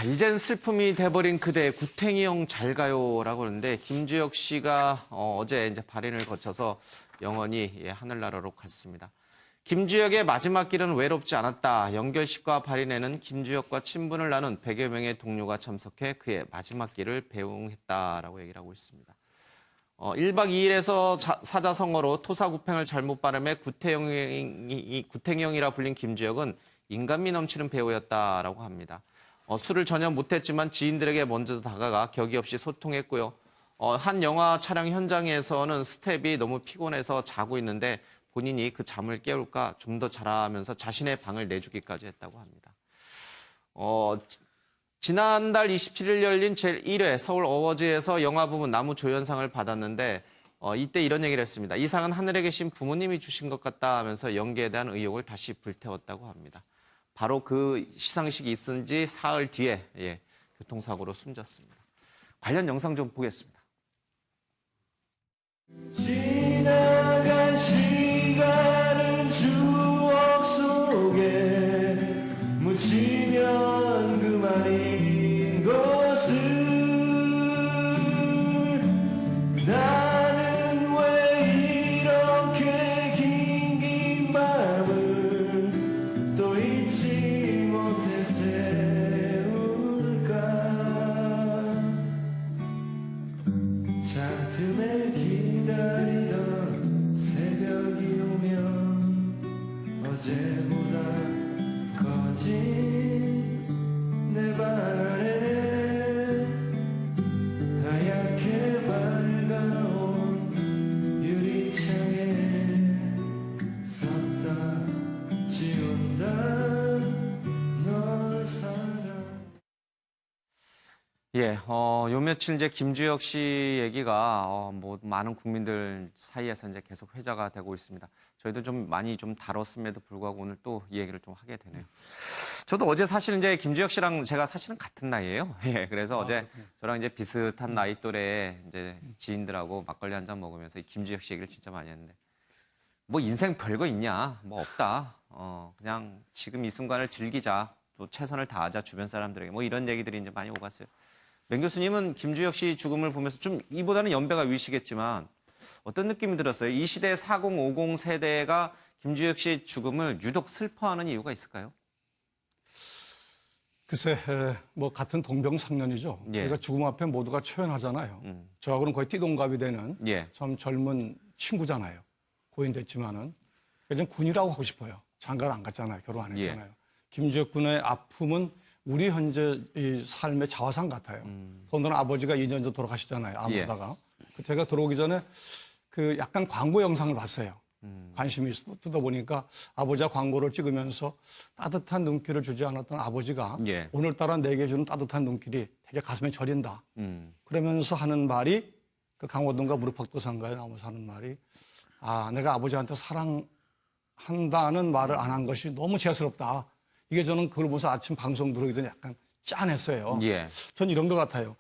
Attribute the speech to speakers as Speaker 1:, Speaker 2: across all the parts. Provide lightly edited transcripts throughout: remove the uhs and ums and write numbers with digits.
Speaker 1: 이젠 슬픔이 돼버린 그대 구탱이형 잘 가요라고 하는데 김주혁 씨가 어제 이제 발인을 거쳐서 영원히 하늘나라로 갔습니다. 김주혁의 마지막 길은 외롭지 않았다. 영결식과 발인에는 김주혁과 친분을 나눈 100여 명의 동료가 참석해 그의 마지막 길을 배웅했다라고 얘기를 하고 있습니다. 1박 2일에서 사자성어로 토사구팽을 잘못 발음해 구탱이형이라 불린 김주혁은 인간미 넘치는 배우였다라고 합니다. 술을 전혀 못했지만 지인들에게 먼저 다가가 격이 없이 소통했고요. 한 영화 촬영 현장에서는 스텝이 너무 피곤해서 자고 있는데 본인이 그 잠을 깨울까 좀 더 자라면서 자신의 방을 내주기까지 했다고 합니다. 지난달 27일 열린 제1회 서울 어워즈에서 영화 부문 나무조연상을 받았는데 이때 이런 얘기를 했습니다. 이 상은 하늘에 계신 부모님이 주신 것 같다 하면서 연기에 대한 의욕을 다시 불태웠다고 합니다. 바로 그 시상식이 있은 지 사흘 뒤에 교통사고로 숨졌습니다. 관련 영상 좀 보겠습니다.
Speaker 2: 지나간 시간은 추억 속에 묻히면 그만인 것을 나는 왜 이렇게 긴 밤을 또 잊지 못해 세울까 잔틈에 기다리던 새벽이 오면 어제보다 커진 내 방 안에 하얗게 밝아온 유리창에 섰다 지운다 널 사랑.
Speaker 1: 요 며칠 이제 김주혁 씨 얘기가 많은 국민들 사이에서 이제 계속 회자가 되고 있습니다. 저희도 좀 많이 좀 다뤘음에도 불구하고 오늘 또 이 얘기를 좀 하게 되네요. 저도 어제 사실 이제 김주혁 씨랑 제가 사실은 같은 나이예요. 그래서 어제 저랑 이제 비슷한 나이 또래 이제 지인들하고 막걸리 한 잔 먹으면서 이 김주혁 씨 얘기를 진짜 많이 했는데 뭐 인생 별거 있냐? 뭐 없다. 그냥 지금 이 순간을 즐기자. 또 최선을 다하자 주변 사람들에게 뭐 이런 얘기들이 이제 많이 오갔어요. 맹 교수님은 김주혁 씨 죽음을 보면서 좀 이보다는 연배가 위시겠지만 어떤 느낌이 들었어요? 이 시대 4050 세대가 김주혁 씨의 죽음을 유독 슬퍼하는 이유가 있을까요?
Speaker 3: 글쎄, 뭐 같은 동병상련이죠.
Speaker 1: 예.
Speaker 3: 우리가 죽음 앞에 모두가 초연하잖아요. 저하고는 거의 띠동갑이 되는 참 젊은 친구잖아요. 고인됐지만은 좀 군이라고 하고 싶어요. 장가를 안 갔잖아요. 결혼 안 했잖아요. 김주혁 군의 아픔은 우리 현재 이 삶의 자화상 같아요. 더군다나 아버지가 2년 전 돌아가시잖아요. 암으로다가. 제가 들어오기 전에 그 약간 광고 영상을 봤어요. 관심이 있어 뜯어보니까 아버지가 광고를 찍으면서 따뜻한 눈길을 주지 않았던 아버지가 오늘따라 내게 주는 따뜻한 눈길이 되게 가슴에 저린다. 그러면서 하는 말이 그 강호동과 무릎팍도상가에 나오면서 하는 말이 내가 아버지한테 사랑한다는 말을 안 한 것이 너무 죄스럽다. 이게 저는 그걸 보면서 아침 방송 들어오기 전에 약간 짠했어요. 전 이런 것 같아요.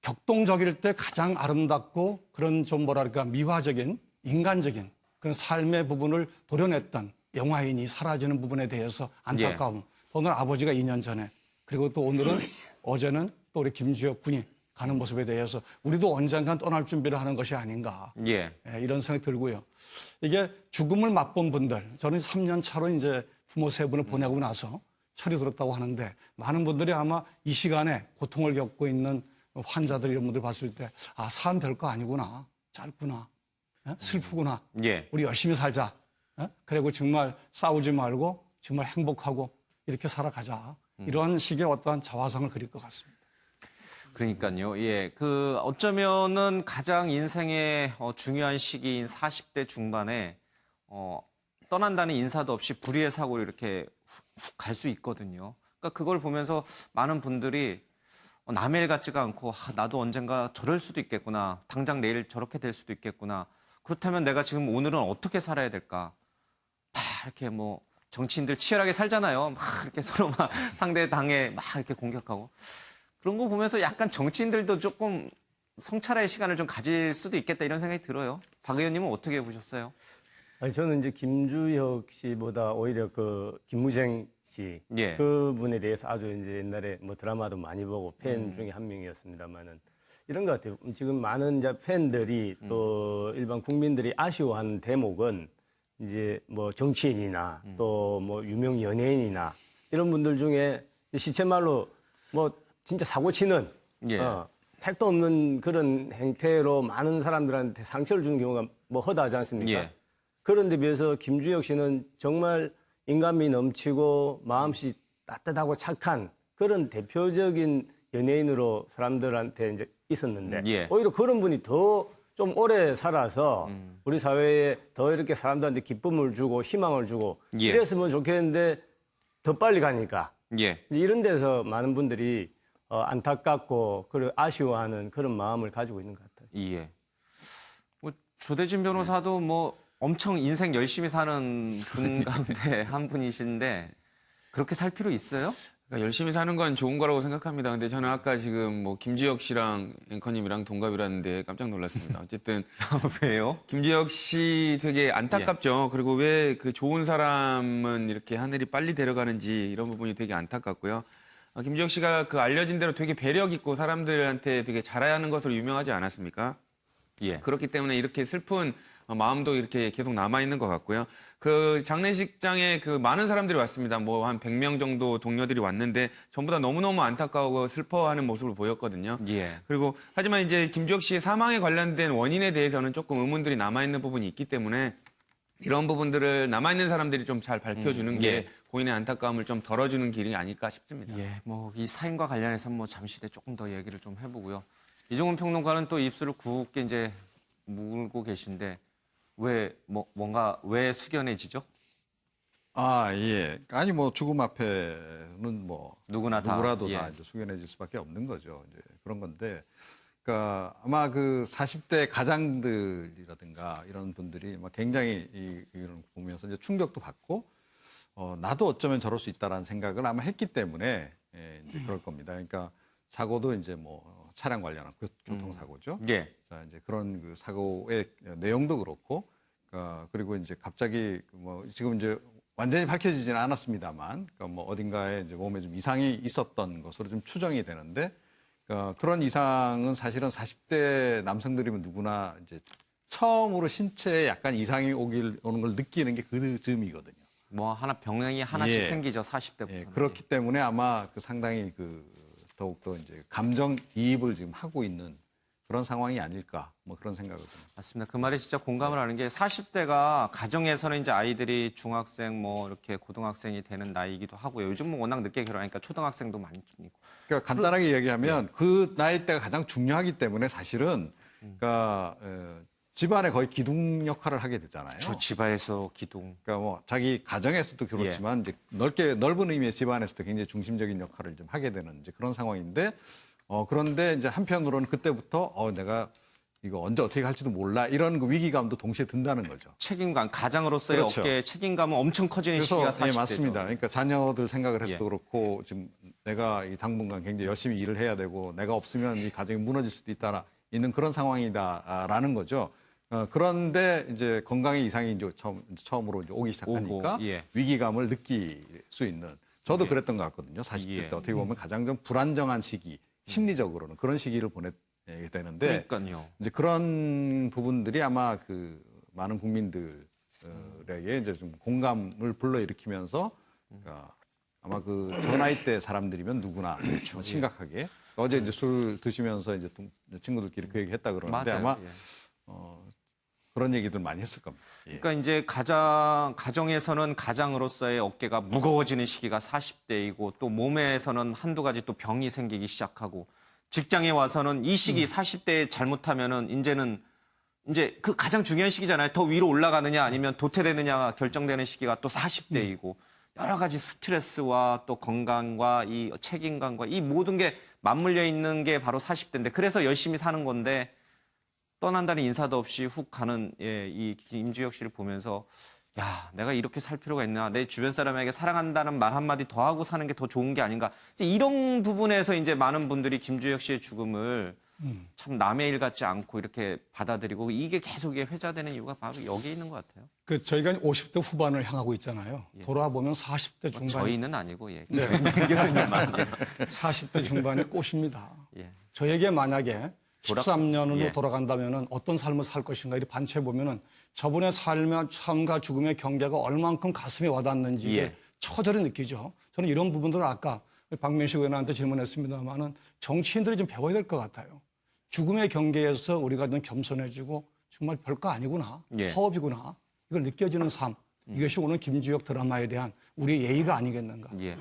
Speaker 3: 격동적일 때 가장 아름답고 그런 좀 뭐랄까 미화적인 인간적인 그런 삶의 부분을 도려냈던 영화인이 사라지는 부분에 대해서 안타까움. 오늘 아버지가 2년 전에 그리고 또 오늘은 어제는 또 우리 김주혁 군이 가는 모습에 대해서 우리도 언젠간 떠날 준비를 하는 것이 아닌가. 이런 생각이 들고요. 이게 죽음을 맛본 분들, 저는 3년 차로 이제 부모 세 분을 보내고 나서 철이 들었다고 하는데 많은 분들이 아마 이 시간에 고통을 겪고 있는 환자들 이런 분들 봤을 때 삶 별거 아니구나. 짧구나. 슬프구나. 우리 열심히 살자. 그리고 정말 싸우지 말고 정말 행복하고 이렇게 살아가자. 이런 식의 어떠한 자화상을 그릴 것 같습니다.
Speaker 1: 그러니까요. 어쩌면은 가장 인생의 중요한 시기인 40대 중반에 떠난다는 인사도 없이 불의의 사고로 이렇게 훅 갈 수 있거든요. 그러니까 그걸 보면서 많은 분들이 남의 일 같지가 않고 나도 언젠가 저럴 수도 있겠구나. 당장 내일 저렇게 될 수도 있겠구나. 그렇다면 내가 지금 오늘은 어떻게 살아야 될까? 이렇게 뭐 정치인들 치열하게 살잖아요. 이렇게 서로 상대 당에 이렇게 공격하고. 그런 거 보면서 약간 정치인들도 조금 성찰의 시간을 좀 가질 수도 있겠다 이런 생각이 들어요. 박 의원님은 어떻게 보셨어요?
Speaker 4: 아니, 저는 이제 김주혁 씨보다 오히려 그 김무생 씨
Speaker 1: 예.
Speaker 4: 그분에 대해서 아주 이제 옛날에 뭐 드라마도 많이 보고 팬 중에 한 명이었습니다만은 이런 것 같아요. 지금 많은 이제 팬들이 또 일반 국민들이 아쉬워하는 대목은 이제 뭐 정치인이나 또 뭐 유명 연예인이나 이런 분들 중에 시체말로 뭐 진짜 사고 치는
Speaker 1: 예.
Speaker 4: 택도 없는 그런 행태로 많은 사람들한테 상처를 주는 경우가 뭐 허다하지 않습니까?
Speaker 1: 예.
Speaker 4: 그런데 비해서 김주혁 씨는 정말 인간미 넘치고 마음씨 따뜻하고 착한 그런 대표적인 연예인으로 사람들한테 이제 있었는데
Speaker 1: 예.
Speaker 4: 오히려 그런 분이 더 좀 오래 살아서 우리 사회에 더 이렇게 사람들한테 기쁨을 주고 희망을 주고
Speaker 1: 예.
Speaker 4: 이랬으면 좋겠는데 더 빨리 가니까
Speaker 1: 예.
Speaker 4: 이런 데서 많은 분들이 안타깝고 그리고 아쉬워하는 그런 마음을 가지고 있는 것 같아요.
Speaker 1: 예. 뭐 조대진 변호사도 뭐 엄청 인생 열심히 사는 분 가운데 한 분이신데 그렇게 살 필요 있어요?
Speaker 5: 그러니까 열심히 사는 건 좋은 거라고 생각합니다. 근데 저는 아까 지금 뭐 김지혁 씨랑 앵커님이랑 동갑이라는데 깜짝 놀랐습니다. 어쨌든
Speaker 1: 왜요?
Speaker 5: 김지혁 씨 되게 안타깝죠. 그리고 왜 그 좋은 사람은 이렇게 하늘이 빨리 데려가는지 이런 부분이 되게 안타깝고요. 김지혁 씨가 그 알려진 대로 되게 배려 있고 사람들한테 되게 잘하는 것으로 유명하지 않았습니까?
Speaker 1: 예.
Speaker 5: 그렇기 때문에 이렇게 슬픈 마음도 이렇게 계속 남아있는 것 같고요. 그 장례식장에 그 많은 사람들이 왔습니다. 뭐 한 100명 정도 동료들이 왔는데 전부 다 너무너무 안타까워하고 슬퍼하는 모습을 보였거든요.
Speaker 1: 예.
Speaker 5: 그리고 하지만 이제 김주혁 씨의 사망에 관련된 원인에 대해서는 조금 의문들이 남아있는 부분이 있기 때문에 이런 부분들을 남아있는 사람들이 좀 잘 밝혀주는 게
Speaker 1: 예.
Speaker 5: 고인의 안타까움을 좀 덜어주는 길이 아닐까 싶습니다.
Speaker 1: 예. 뭐 이 사인과 관련해서 뭐 잠시 후에 조금 더 얘기를 좀 해보고요. 이종훈 평론가는 또 입술을 굳게 이제 물고 계신데 왜 뭔가 왜 숙연해지죠?
Speaker 6: 아, 예. 아니 뭐 죽음 앞에는 뭐 누구라도
Speaker 1: 예.
Speaker 6: 다 이제 숙연해질 수밖에 없는 거죠. 이제 그런 건데, 그러니까 아마 그 40대 가장들이라든가 이런 분들이 막 굉장히 이런 거 보면서 이제 충격도 받고, 나도 어쩌면 저럴 수 있다라는 생각을 아마 했기 때문에 예, 이제 그럴 겁니다. 그러니까 사고도 이제 뭐 차량 관련한 교통사고죠.
Speaker 1: 예.
Speaker 6: 자, 이제 그런 그 사고의 내용도 그렇고, 그리고 이제 갑자기 뭐 지금 이제 완전히 밝혀지지는 않았습니다만, 그러니까 뭐 어딘가에 이제 몸에 좀 이상이 있었던 것으로 좀 추정이 되는데, 그런 이상은 사실은 40대 남성들이면 누구나 이제 처음으로 신체에 약간 이상이 오는 걸 느끼는 게 그 즈음이거든요.
Speaker 1: 뭐 병이 하나씩
Speaker 6: 예.
Speaker 1: 생기죠, 40대부터.
Speaker 6: 예, 그렇기 때문에 아마 그 상당히 더욱더 이제 감정이입을 지금 하고 있는 그런 상황이 아닐까, 뭐 그런 생각을 듭니다.
Speaker 1: 맞습니다. 그 말에 진짜 공감을 하는 게 40대가 가정에서는 이제 아이들이 중학생 뭐 이렇게 고등학생이 되는 나이이기도 하고요. 요즘은 워낙 늦게 결혼하니까 초등학생도 많이 있고.
Speaker 6: 그러니까 간단하게 얘기하면 그 나이대가 가장 중요하기 때문에 사실은 그러니까 집안에 거의 기둥 역할을 하게 되잖아요.
Speaker 1: 저 집안에서 기둥.
Speaker 6: 그러니까 뭐 자기 가정에서도 그렇지만 이제 넓은 의미의 집안에서도 굉장히 중심적인 역할을 좀 하게 되는 이제 그런 상황인데 그런데 이제 한편으로는 그때부터 내가 이거 언제 어떻게 할지도 몰라 이런 그 위기감도 동시에 든다는 거죠.
Speaker 1: 책임감, 가장으로서의
Speaker 6: 그렇죠.
Speaker 1: 어깨에 책임감은 엄청 커지는 시기가 40대죠.
Speaker 6: 예, 맞습니다. 그러니까 자녀들 생각을 해서도
Speaker 1: 예.
Speaker 6: 그렇고 지금 내가 이 당분간 굉장히 열심히 일을 해야 되고 내가 없으면 이 가정이 무너질 수도 있는 그런 상황이다라는 거죠. 그런데 이제 건강에 이상이 이제 처음으로 이제 오기 시작하니까
Speaker 1: 오고, 예.
Speaker 6: 위기감을 느낄 수 있는 저도
Speaker 1: 예.
Speaker 6: 그랬던 것 같거든요. 40대
Speaker 1: 예.
Speaker 6: 때 어떻게 보면 가장 좀 불안정한 시기, 심리적으로는 그런 시기를 보내게 되는데
Speaker 1: 그러니까요.
Speaker 6: 이제 그런 부분들이 아마 그 많은 국민들에게 이제 좀 공감을 불러일으키면서 그러니까 아마 그 저 나이 때 사람들이면 누구나
Speaker 1: 그렇죠.
Speaker 6: 심각하게 어제 이제 술 드시면서 이제 친구들끼리 그 얘기 했다 그러는데
Speaker 1: 맞아요.
Speaker 6: 아마
Speaker 1: 예.
Speaker 6: 그런 얘기들 많이 했을 겁니다. 예.
Speaker 1: 그러니까 이제 가정에서는 가장으로서의 어깨가 무거워지는 시기가 40대이고 또 몸에서는 한두 가지 또 병이 생기기 시작하고 직장에 와서는 이 시기 40대에 잘못하면은 이제 그 가장 중요한 시기잖아요. 더 위로 올라가느냐 아니면 도태되느냐가 결정되는 시기가 또 40대이고 여러 가지 스트레스와 또 건강과 이 책임감과 이 모든 게 맞물려 있는 게 바로 40대인데 그래서 열심히 사는 건데 떠난다는 인사도 없이 훅 가는 이 김주혁 씨를 보면서 야, 내가 이렇게 살 필요가 있나? 내 주변 사람에게 사랑한다는 말 한마디 더 하고 사는 게 더 좋은 게 아닌가? 이제 이런 부분에서 이제 많은 분들이 김주혁 씨의 죽음을 참 남의 일 같지 않고 이렇게 받아들이고 이게 계속 이게 회자되는 이유가 바로 여기에 있는 것 같아요.
Speaker 3: 그 저희가 50대 후반을 향하고 있잖아요. 돌아보면 40대 중반.
Speaker 1: 저희는 아니고 예. 김 교수님만. 예.
Speaker 3: 40대 중반이 꽃입니다.
Speaker 1: 예.
Speaker 3: 저에게 만약에 13년으로
Speaker 1: 예.
Speaker 3: 돌아간다면은 어떤 삶을 살 것인가 이렇게 반추해 보면은 저분의 삶과 죽음의 경계가 얼만큼 가슴에 와닿는지
Speaker 1: 예.
Speaker 3: 처절히 느끼죠. 저는 이런 부분들을 아까 박명식 의원한테 질문했습니다만은 정치인들이 좀 배워야 될 것 같아요. 죽음의 경계에서 우리가 좀 겸손해지고 정말 별거 아니구나,
Speaker 1: 예.
Speaker 3: 허업이구나 이걸 느껴지는 삶. 이것이 오늘 김주혁 드라마에 대한 우리의 예의가 아니겠는가.
Speaker 1: 예.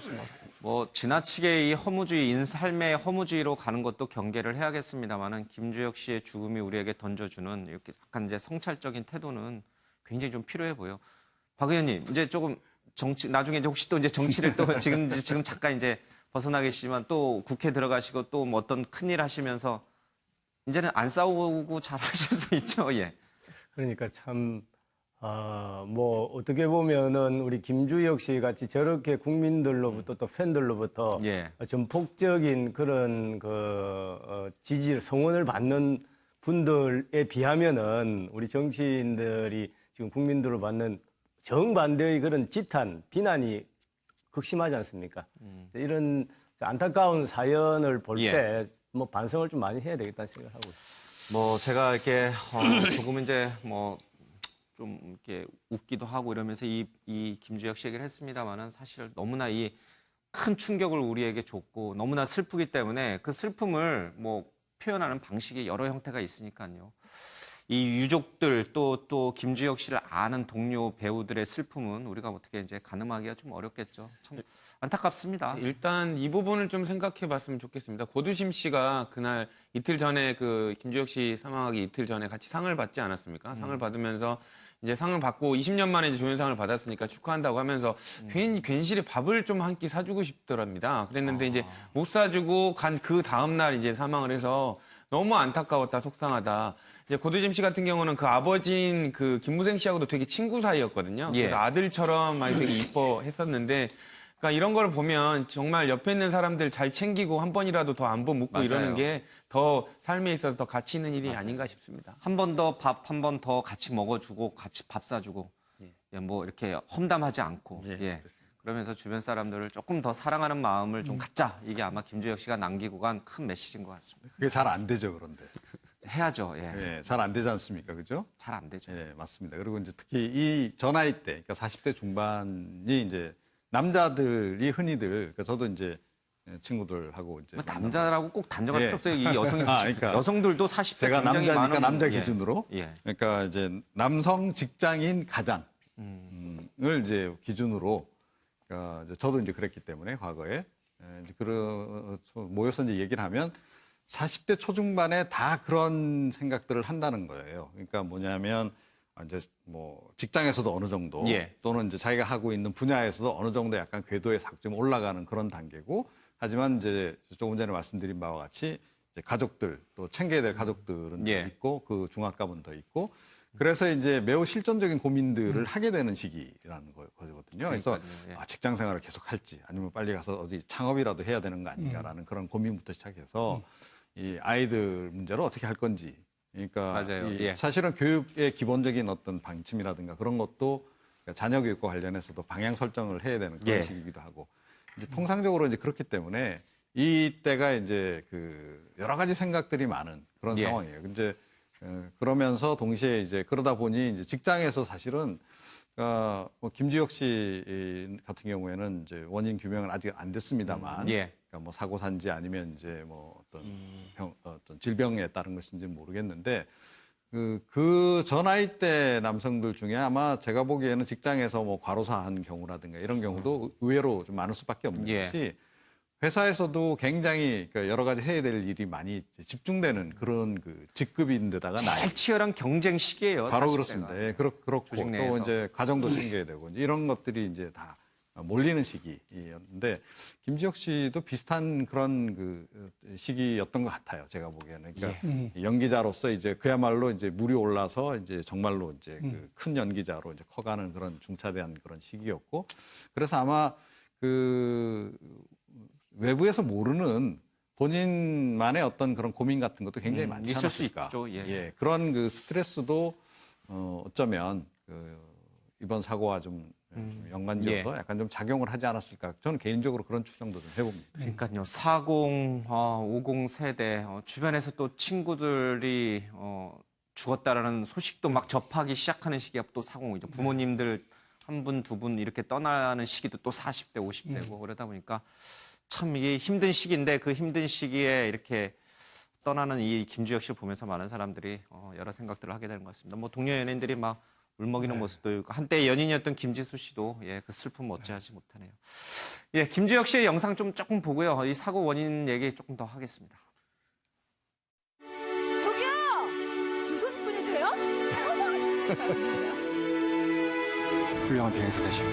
Speaker 1: 뭐 지나치게 이 허무주의, 삶의 허무주의로 가는 것도 경계를 해야겠습니다만은 김주혁 씨의 죽음이 우리에게 던져주는 이렇게 약간 이제 성찰적인 태도는 굉장히 좀 필요해 보여. 박 의원님, 이제 조금 정치 나중에 이제 혹시 또 이제 정치를 또 지금 잠깐 이제 벗어나 계시지만 또 국회 들어가시고 또 뭐 어떤 큰일 하시면서 이제는 안 싸우고 잘 하실 수 있죠. 예.
Speaker 4: 그러니까 참, 뭐, 어떻게 보면은 우리 김주혁 씨 같이 저렇게 국민들로부터 또 팬들로부터
Speaker 1: 예.
Speaker 4: 전폭적인 그런 지지, 성원을 받는 분들에 비하면은 우리 정치인들이 지금 국민들로 받는 정반대의 그런 지탄, 비난이 극심하지 않습니까? 이런 안타까운 사연을 볼
Speaker 1: 예.
Speaker 4: 때 뭐 반성을 좀 많이 해야 되겠다는 생각을 하고 있습니다.
Speaker 1: 뭐 제가 이렇게 조금 이제 뭐 좀 이렇게 웃기도 하고 이러면서 이 김주혁 씨 얘기를 했습니다만은 사실 너무나 이 큰 충격을 우리에게 줬고 너무나 슬프기 때문에 그 슬픔을 뭐 표현하는 방식이 여러 형태가 있으니까요. 이 유족들 또 김주혁 씨를 아는 동료 배우들의 슬픔은 우리가 어떻게 이제 가늠하기가 좀 어렵겠죠. 참 안타깝습니다.
Speaker 5: 일단 이 부분을 좀 생각해 봤으면 좋겠습니다. 고두심 씨가 그날 이틀 전에 그 김주혁 씨 사망하기 이틀 전에 같이 상을 받지 않았습니까? 상을 받으면서 이제 상을 받고 20년 만에 이제 조연상을 받았으니까 축하한다고 하면서 괜시리 밥을 좀 한 끼 사주고 싶더랍니다. 그랬는데 이제 못 사주고 간 그 다음날 이제 사망을 해서 너무 안타까웠다, 속상하다. 이제 고두심 씨 같은 경우는 그 아버지인 그 김무생 씨하고도 되게 친구 사이였거든요.
Speaker 1: 예.
Speaker 5: 그래서 아들처럼 많이 되게 이뻐했었는데, 그러니까 이런 걸 보면 정말 옆에 있는 사람들 잘 챙기고 한 번이라도 더 안부 묻고
Speaker 1: 맞아요.
Speaker 5: 이러는 게 더 삶에 있어서 더 가치 있는 일이 아닌가 싶습니다.
Speaker 1: 한 번 더 밥 한 번 더 같이 먹어주고 같이 밥 사주고 예, 뭐 이렇게 험담하지 않고 예. 그러면서 주변 사람들을 조금 더 사랑하는 마음을 좀 갖자. 이게 아마 김주혁 씨가 남기고 간 큰 메시지인 것 같습니다.
Speaker 6: 그게 잘 안 되죠, 그런데.
Speaker 1: 해야죠. 예.
Speaker 6: 예, 잘 안 되지 않습니까? 그죠?
Speaker 1: 잘 안 되죠.
Speaker 6: 예, 맞습니다. 그리고 이제 특히 이 저 나이 때, 그러니까 40대 중반이 이제 남자들이 흔히들, 그러니까 저도 이제 친구들하고 이제
Speaker 1: 뭐 남자라고 꼭 단정할
Speaker 6: 예.
Speaker 1: 필요 없어요. 이 여성
Speaker 6: 그러니까
Speaker 1: 여성들도 40대
Speaker 6: 제가
Speaker 1: 굉장히
Speaker 6: 남자니까
Speaker 1: 많은
Speaker 6: 남자
Speaker 1: 예.
Speaker 6: 기준으로,
Speaker 1: 예.
Speaker 6: 그러니까 이제 남성 직장인 가장을 이제 기준으로, 그러니까 이제 저도 이제 그랬기 때문에 과거에 이제 모여서 이제 얘기를 하면 40대 초중반에 다 그런 생각들을 한다는 거예요. 그러니까 뭐냐면 이제 뭐 직장에서도 어느 정도
Speaker 1: 예.
Speaker 6: 또는 이제 자기가 하고 있는 분야에서도 어느 정도 약간 궤도에 좀 올라가는 그런 단계고, 하지만 이제 조금 전에 말씀드린 바와 같이 이제 가족들 또 챙겨야 될 가족들은
Speaker 1: 예.
Speaker 6: 더 있고 그 중압감은 더 있고, 그래서 이제 매우 실존적인 고민들을 하게 되는 시기라는 거거든요. 그래서
Speaker 1: 예.
Speaker 6: 직장 생활을 계속 할지 아니면 빨리 가서 어디 창업이라도 해야 되는 거 아닌가라는 그런 고민부터 시작해서 이 아이들 문제를 어떻게 할 건지, 그러니까
Speaker 1: 맞아요.
Speaker 6: 이
Speaker 1: 예.
Speaker 6: 사실은 교육의 기본적인 어떤 방침이라든가 그런 것도 자녀 교육과 관련해서도 방향 설정을 해야 되는 그런
Speaker 1: 예.
Speaker 6: 시기이기도 하고, 이제 통상적으로 이제 그렇기 때문에 이때가 이제 그 여러 가지 생각들이 많은 그런
Speaker 1: 예.
Speaker 6: 상황이에요. 이제 그러면서 동시에 이제 그러다 보니 이제 직장에서 사실은 뭐 김주혁 씨 같은 경우에는 이제 원인 규명은 아직 안 됐습니다만,
Speaker 1: 예.
Speaker 6: 그러니까 뭐 사고 산지 아니면 이제 뭐 어떤 질병에 따른 것인지는 모르겠는데, 그 전 나이 때 남성들 중에 아마 제가 보기에는 직장에서 뭐 과로사 한 경우라든가 이런 경우도 의외로 좀 많을 수밖에 없는
Speaker 1: 예.
Speaker 6: 것이, 회사에서도 굉장히 그러니까 여러 가지 해야 될 일이 많이 집중되는 그런 그 직급인데다가
Speaker 1: 제일 치열한 경쟁 시기예요.
Speaker 6: 바로
Speaker 1: 40대가.
Speaker 6: 그렇습니다. 예, 그렇고
Speaker 1: 조직
Speaker 6: 또
Speaker 1: 내에서.
Speaker 6: 이제 가정도 챙겨야 되고 이제 이런 것들이 이제 다 몰리는 시기였는데, 김지혁 씨도 비슷한 그런 그 시기였던 것 같아요. 제가 보기에는. 그러니까 연기자로서 이제 그야말로 이제 물이 올라서 이제 정말로 이제 그 큰 연기자로 이제 커가는 그런 중차대한 그런 시기였고, 그래서 아마 그 외부에서 모르는 본인만의 어떤 그런 고민 같은 것도 굉장히 많지
Speaker 1: 있을 수
Speaker 6: 않았을까.
Speaker 1: 있죠. 예.
Speaker 6: 그런 그 스트레스도 어쩌면 이번 사고와 좀 연관지어서 약간 좀 작용을 하지 않았을까. 저는 개인적으로 그런 추정도 좀 해봅니다.
Speaker 1: 그러니까요. 40, 50 세대 주변에서 또 친구들이 죽었다라는 소식도 막 접하기 시작하는 시기가 또 40이죠. 부모님들 한 분, 두 분 이렇게 떠나는 시기도 또 40대, 50대고 그러다 보니까 참 이게 힘든 시기인데 그 힘든 시기에 이렇게 떠나는 이 김주혁 씨를 보면서 많은 사람들이 여러 생각들을 하게 되는 것 같습니다. 뭐 동료 연예인들이 막 울먹이는 모습도 있고 한때 연인이었던 김지수 씨도 그 슬픔 어찌하지 못하네요. 예, 김주혁 씨의 영상 좀 조금 보고요. 이 사고 원인 얘기 조금 더 하겠습니다.
Speaker 7: 저기요! 조선 분이세요?
Speaker 8: 훌륭한 비행사 되시고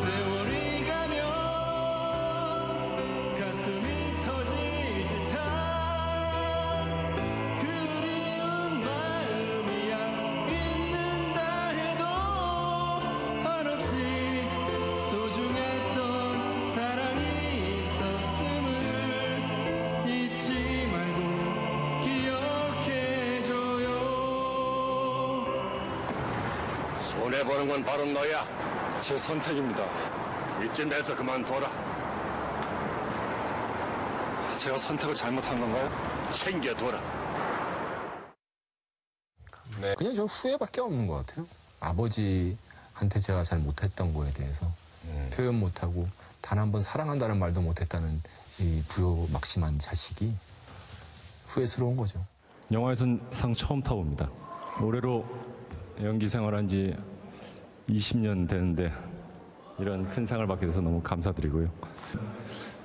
Speaker 2: 세월이 가면 가슴이 터질 듯한 그리운 마음이야 있는다 해도 한없이 소중했던 사랑이 있었음을 잊지 말고 기억해줘요.
Speaker 9: 손해보는 건 바로 너야. 제 선택입니다. 이쯤 돼서 그만둬라.
Speaker 8: 제가 선택을 잘못한 건가요?
Speaker 9: 챙겨둬라.
Speaker 10: 그냥 저 후회밖에 없는 것 같아요. 아버지한테 제가 잘 못했던 거에 대해서 표현 못하고 단 한 번 사랑한다는 말도 못했다는 이 부요막심한 자식이 후회스러운 거죠.
Speaker 11: 영화에선 상 처음 타봅니다. 올해로 연기 생활한 지 20년 되는데 이런 큰 상을 받게 돼서 너무 감사드리고요.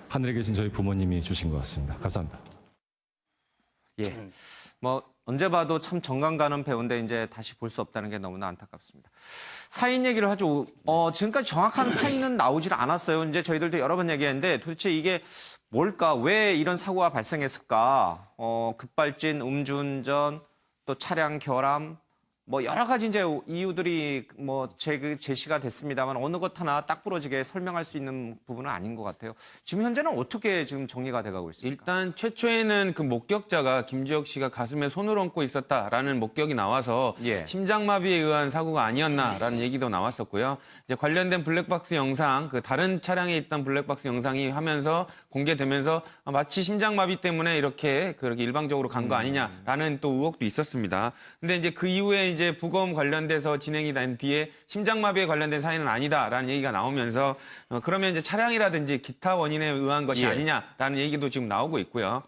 Speaker 11: 하늘에 계신 저희 부모님이 주신 것 같습니다. 감사합니다.
Speaker 1: 예. 뭐 언제 봐도 참 정감 가는 배우인데 이제 다시 볼 수 없다는 게 너무나 안타깝습니다. 사인 얘기를 하죠. 지금까지 정확한 사인은 나오질 않았어요. 이제 저희들도 여러 번 얘기했는데 도대체 이게 뭘까? 왜 이런 사고가 발생했을까? 급발진, 음주운전, 또 차량 결함, 뭐 여러 가지 이제 이유들이 뭐 제시가 됐습니다만 어느 것 하나 딱 부러지게 설명할 수 있는 부분은 아닌 것 같아요. 지금 현재는 어떻게 지금 정리가 돼가고 있습니까?
Speaker 5: 일단 최초에는 그 목격자가 김주혁 씨가 가슴에 손을 얹고 있었다라는 목격이 나와서 심장마비에 의한 사고가 아니었나라는 얘기도 나왔었고요. 이제 관련된 블랙박스 영상, 그 다른 차량에 있던 블랙박스 영상이 하면서 공개되면서 마치 심장마비 때문에 그렇게 일방적으로 간 거 아니냐라는 또 의혹도 있었습니다. 근데 이제 그 이후에 이제 부검 관련돼서 진행이 된 뒤에 심장마비에 관련된 사인은 아니다라는 얘기가 나오면서 그러면 이제 차량이라든지 기타 원인에 의한 것이 아니냐라는 얘기도 지금 나오고 있고요.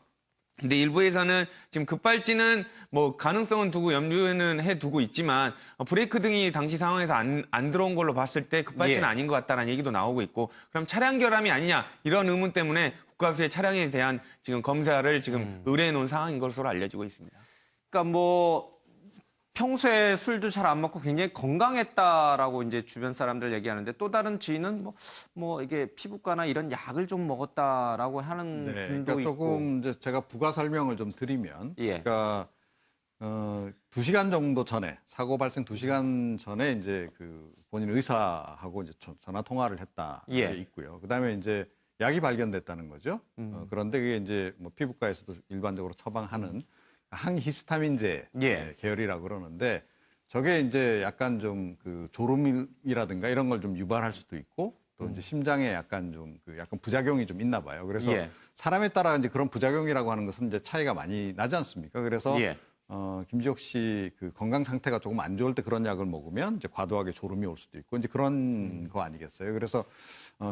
Speaker 5: 근데 일부에서는 지금 급발진은 뭐 가능성은 두고 염두에는 해두고 있지만 브레이크 등이 당시 상황에서 안 들어온 걸로 봤을 때 급발진은 아닌 것 같다라는 얘기도 나오고 있고 그럼 차량 결함이 아니냐 이런 의문 때문에 국가수의 차량에 대한 지금 검사를 지금 의뢰해 놓은 상황인 것으로 알려지고 있습니다.
Speaker 1: 그러니까 뭐 평소에 술도 잘 안 먹고 굉장히 건강했다라고 이제 주변 사람들 얘기하는데 또 다른 지인은 뭐 이게 피부과나 이런 약을 좀 먹었다라고 하는 분도
Speaker 6: 그러니까 조금 이제 제가 부가 설명을 좀 드리면, 그러니까 2시간 정도 전에 사고 발생 2시간 전에 이제 그 본인 의사하고 이제 전화 통화를 했다 게 있고요. 그다음에 이제 약이 발견됐다는 거죠. 그런데 그게 이제 뭐 피부과에서도 일반적으로 처방하는 항히스타민제 계열이라고 그러는데 저게 이제 약간 좀 그 졸음이라든가 이런 걸 좀 유발할 수도 있고 또 이제 심장에 약간 좀 그 약간 부작용이 좀 있나 봐요. 그래서 사람에 따라 이제 그런 부작용이라고 하는 것은 이제 차이가 많이 나지 않습니까? 그래서 김주혁 씨 그 건강 상태가 조금 안 좋을 때 그런 약을 먹으면 이제 과도하게 졸음이 올 수도 있고 이제 그런 거 아니겠어요? 그래서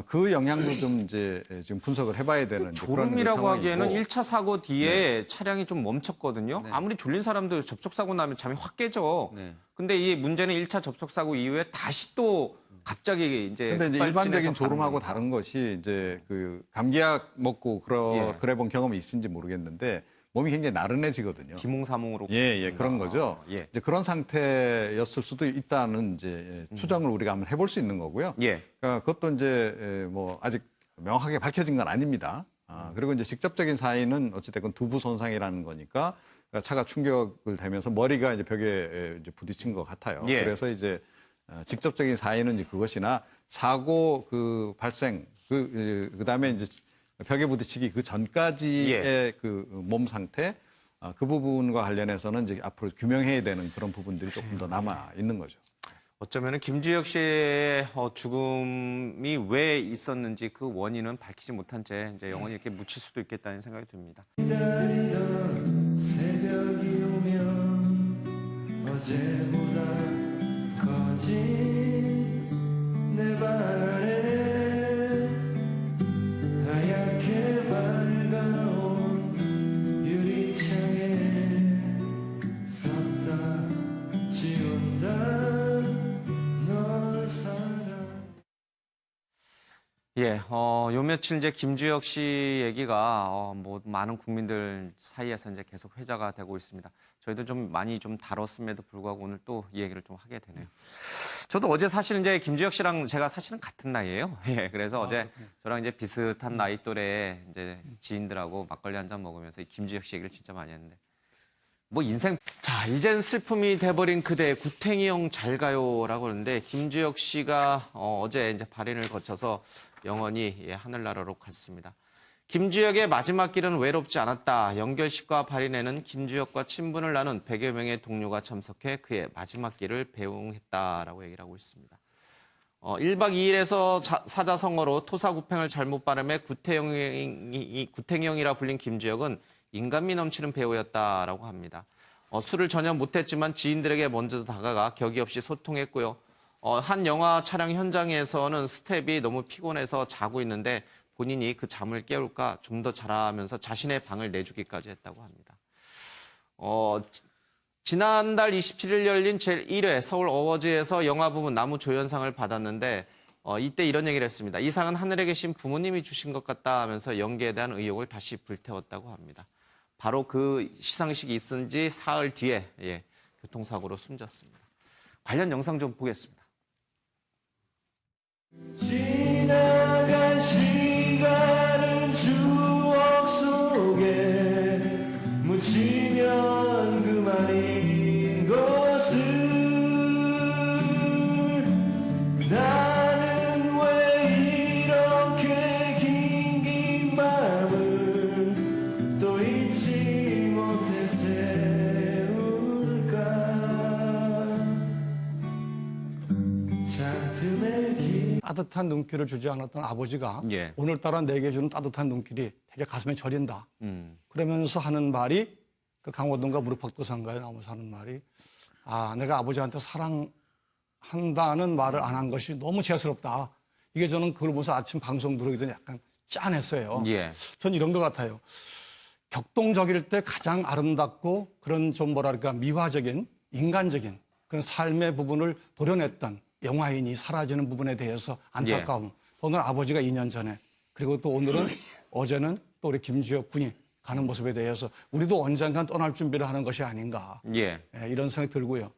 Speaker 6: 그 영향도 좀 이제 지금 분석을 해봐야 되는
Speaker 1: 졸음이라고 하기에는 1차 사고 뒤에 차량이 좀 멈췄거든요. 아무리 졸린 사람도 접촉사고 나면 잠이 확 깨죠. 근데 이 문제는 1차 접촉사고 이후에 다시 또 갑자기 이제
Speaker 6: 근데 이제 일반적인 졸음하고 다른 것이 이제 그 감기약 먹고 그래 본 경험이 있는지 모르겠는데 몸이 굉장히 나른해지거든요.
Speaker 1: 비몽사몽으로.
Speaker 6: 그런 거죠. 이제 그런 상태였을 수도 있다는 이제 추정을 우리가 한번 해볼 수 있는 거고요. 그러니까 그것도 이제 뭐 아직 명확하게 밝혀진 건 아닙니다. 그리고 이제 직접적인 사인은 어찌됐건 두부 손상이라는 거니까 차가 충격을 대면서 머리가 이제 벽에 이제 부딪힌 것 같아요. 그래서 이제 직접적인 사인은 이제 그것이나 사고 그 발생 그다음에 이제 벽에 부딪히기 그 전까지의 그 몸 상태, 그 부분과 관련해서는 이제 앞으로 규명해야 되는 그런 부분들이 조금 더 남아 있는 거죠.
Speaker 1: 어쩌면은 김주혁 씨의 죽음이 왜 있었는지 그 원인은 밝히지 못한 채 이제 영원히 이렇게 묻힐 수도 있겠다는 생각이 듭니다.
Speaker 2: 기다리던 새벽이 오면 어제보다 커진 내 방 안에 하얗게 밝아온 유리창에 섰다 지운다 널 사랑.
Speaker 1: 예, 요 며칠 이제 김주혁 씨 얘기가 뭐 많은 국민들 사이에서 이제 계속 회자가 되고 있습니다. 저희도 좀 많이 좀 다뤘음에도 불구하고 오늘 또 이 얘기를 좀 하게 되네요. 저도 어제 사실 이제 김주혁 씨랑 제가 사실은 같은 나이예요. 예, 그래서 어제 저랑 이제 비슷한 나이 또래 이제 지인들하고 막걸리 한 잔 먹으면서 이 김주혁 씨 얘기를 진짜 많이 했는데. 뭐 인생 자 이젠 슬픔이 돼버린 그대 구탱이 형 잘 가요라고 하는데 김주혁 씨가 어제 이제 발인을 거쳐서 영원히 하늘나라로 갔습니다. 김주혁의 마지막 길은 외롭지 않았다. 영결식과 발인에는 김주혁과 친분을 나눈 100여 명의 동료가 참석해 그의 마지막 길을 배웅했다라고 얘기를 하고 있습니다. 1박 2일에서 사자성어로 토사구팽을 잘못 발음해 구탱형이라 불린 김주혁은 인간미 넘치는 배우였다라고 합니다. 술을 전혀 못했지만 지인들에게 먼저 다가가 격이 없이 소통했고요. 한 영화 촬영 현장에서는 스텝이 너무 피곤해서 자고 있는데 본인이 그 잠을 깨울까 좀 더 자라면서 자신의 방을 내주기까지 했다고 합니다. 지난달 27일 열린 제1회 서울 어워즈에서 영화 부문 나무조연상을 받았는데 이때 이런 얘기를 했습니다. 이 상은 하늘에 계신 부모님이 주신 것 같다 하면서 연기에 대한 의욕을 다시 불태웠다고 합니다. 바로 그 시상식이 있은 지 사흘 뒤에 교통사고로 숨졌습니다. 관련 영상 좀 보겠습니다.
Speaker 2: 지나간 시간은 추억 속에 묻히면 그만인 것을 나는 왜 이렇게 긴 밤을 또 잊지 못해 세울까 잔틈의 길
Speaker 3: 따뜻한 눈길을 주지 않았던 아버지가 오늘따라 내게 주는 따뜻한 눈길이 되게 가슴에 저린다. 그러면서 하는 말이 그 강호동과 무릎팍도상가에 나오면서 하는 말이 내가 아버지한테 사랑한다는 말을 안 한 것이 너무 죄스럽다. 이게 저는 그걸 보면서 아침 방송 들어오기 전에 약간 짠했어요. 전 이런 것 같아요. 격동적일 때 가장 아름답고 그런 좀 뭐랄까 미화적인 인간적인 그런 삶의 부분을 도려냈던 영화인이 사라지는 부분에 대해서 안타까움. 오늘 아버지가 2년 전에 그리고 또 오늘은 어제는 또 우리 김주혁 군이 가는 모습에 대해서 우리도 언젠간 떠날 준비를 하는 것이 아닌가. 이런 생각이 들고요.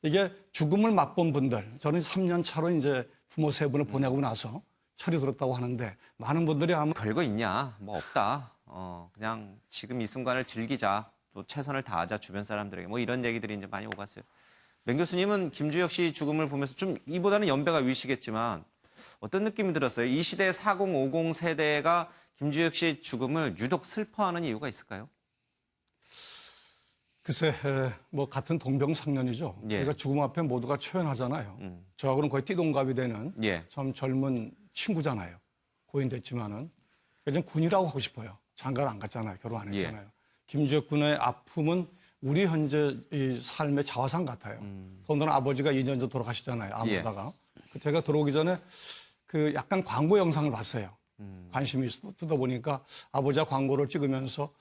Speaker 3: 이게 죽음을 맛본 분들, 저는 3년 차로 이제 부모 3분을 보내고 나서 철이 들었다고 하는데 많은 분들이 아마
Speaker 1: 별거 있냐? 뭐 없다. 그냥 지금 이 순간을 즐기자. 또 최선을 다하자 주변 사람들에게. 뭐 이런 얘기들이 이제 많이 오갔어요. 맹 교수님은 김주혁 씨 죽음을 보면서 좀 이보다는 연배가 위시겠지만 어떤 느낌이 들었어요? 이 시대 4050 세대가 김주혁 씨의 죽음을 유독 슬퍼하는 이유가 있을까요?
Speaker 3: 글쎄, 뭐 같은 동병상련이죠. 우리가 죽음 앞에 모두가 초연하잖아요. 저하고는 거의 띠동갑이 되는 참 젊은 친구잖아요. 고인됐지만은 그냥 군이라고 하고 싶어요. 장가를 안 갔잖아요. 결혼 안 했잖아요. 김주혁 군의 아픔은 우리 현재 이 삶의 자화상 같아요. 오늘은 아버지가 2년 전 돌아가시잖아요. 아무다가 제가 들어오기 전에 그 약간 광고 영상을 봤어요. 관심이 있어 뜯어보니까 아버지가 광고를 찍으면서